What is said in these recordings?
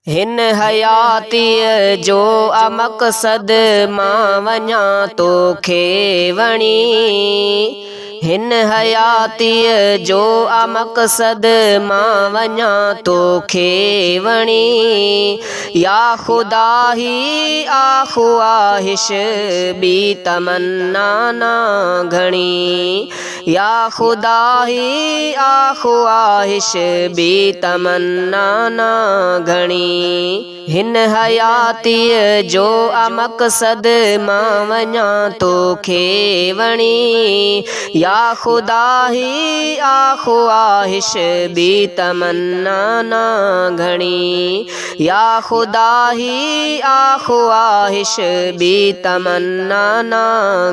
हिन हयातीअ जो मक़सद मां वञा तोखे वणी। हिन हयातीअ जो मक़सद मां वञा तोखे वणी। या खुदा ही ख्वाहिश बी तमन्ना ना घणी। या खुदा ही ख्वाहिश बी तमन्ना ना घणी। हिन हयातीअ जो मक़सद मां वञा तोखे वणी। या खुदा ही ख्वाहिश बी तमन्ना ना घणी। या खुदा ही ख्वाहिश बी तमन्ना ना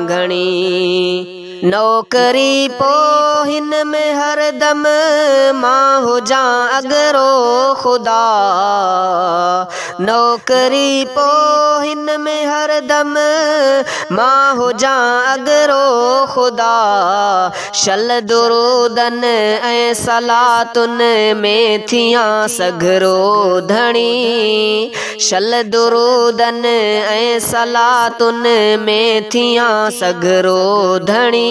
घणी। नौकरी पो हिन में हरदम मां हुजां अगरो खुदा। नौकरी पो हिन में हरदम मां हुजां अगरो खुदा। शल दुरूदन ऐं सलातुन में थियां सघरो धणी। शल दुरूदन ऐं सलातुन में थियां सघरो धणी।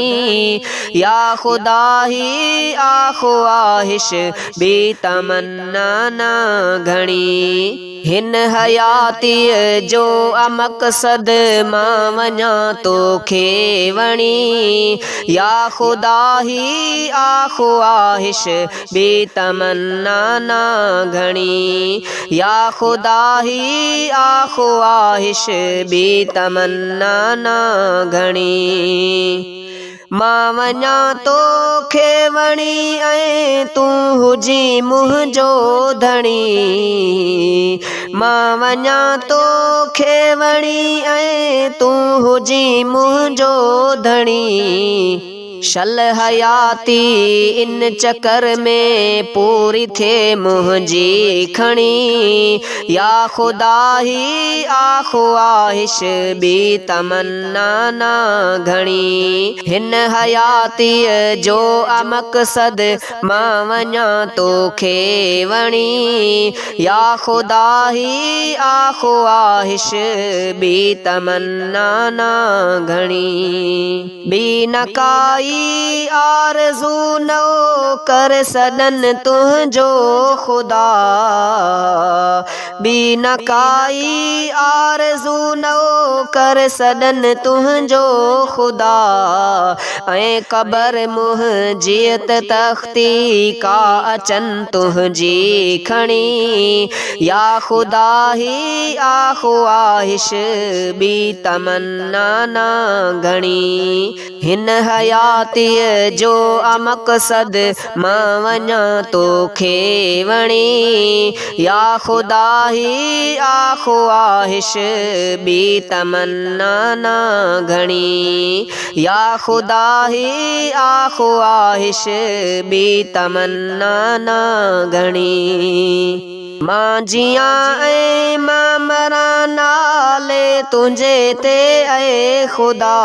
या खुदा ही ख्वाहिश बी तमन्ना ना घणी। हिन हयातीअ जो मक़सद मां वञा तोखे वणी। या खुदा ही ख्वाहिश बी तमन्ना ना घणी। या खुदा ही ख्वाहिश बी तमन्ना ना घणी। मां वञा तोखे वणी ऐं तूं हुजी मुंहिंजो धणी। मां वञा तोखे वणी ऐं तूं हुजी मुंहिंजो धणी। शल हयाती इन चकर में पूरी थे मुंहिंजी खणी। या खुदा ही ख्वाहिश बी तमन्ना ना घणी। हिन हयातीअ जो मक़सद मां वञा तोखे वणी। या खुदा ही ख्वाहिश बी तमन्ना ना घणी। बी न काई आरज़ू नो कर सदन तुझो खुदा। बी न काई आरज़ू नो कर सदन तुझो खुदा। ऐं क़बर मुंहिंजी तख्ती का अचन तुझी खणी। या खुदा ही ख्वाहिश बी तमन्ना ना घणी। हिन हयातीअ जो मक़सद मां वञा तोखे वणी। या खुदा ही ख्वाहिश बी तमन्ना ना घणी। या खुदा ही ख्वाहिश बी तमन्ना ना घणी। मां जियां ऐं मां मरां नाले तुंहिंजे ते ऐ खुदा।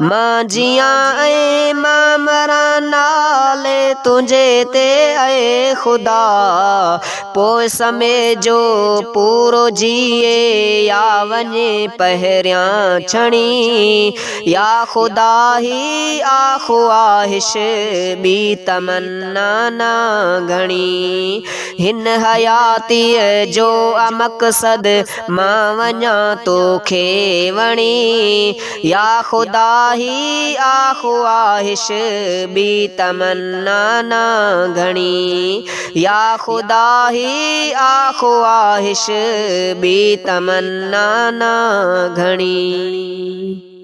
मां जियां ऐं मां मरां नाले तुंहिंजे ते ऐ खुदा। पोइ समय जो पूरो जिए या वञे पहिरियां छणी। या खुदा ही ख्वाहिश बी तमन्ना ना घणी। हिन हयातीअ जो मक़सद मां वञा तोखे वणी। या खुदा ही ख्वाहिश बी तमन्ना ना घणी। या खुदा ही ख्वाहिश बी तमन्ना ना घणी।